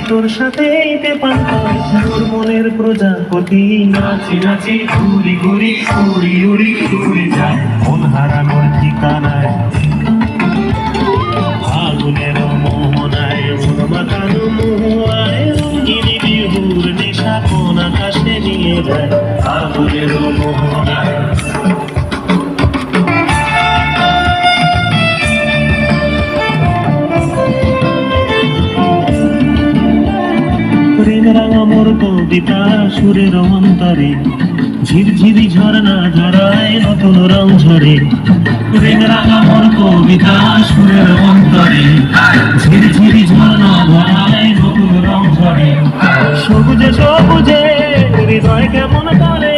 তোর সাথে তোর মনের প্রজাপতি নাচি নাচি ঘুরি ঘুরি উড়ি উড়ি উড়ে যায় মন হারানোর ঠিকানায় আগুনের মোহনায় মন মাতানো মোহায় রঙিনী বিহুর নেশা কোন আকাশে নিয়ে যায় আগুনের মোহনায় রাঙা মোর কবিতা সুরের অন্তরে ঝিরঝিরি ঝরনা ঝরায় নতুন রং ঝরে রাঙা মোর কবিতা সুরের অন্তরে ঝিরঝিরি ঝরনা ঝরায় নতুন রং ঝরে সবুজে সবুজে হৃদয় কেমন করে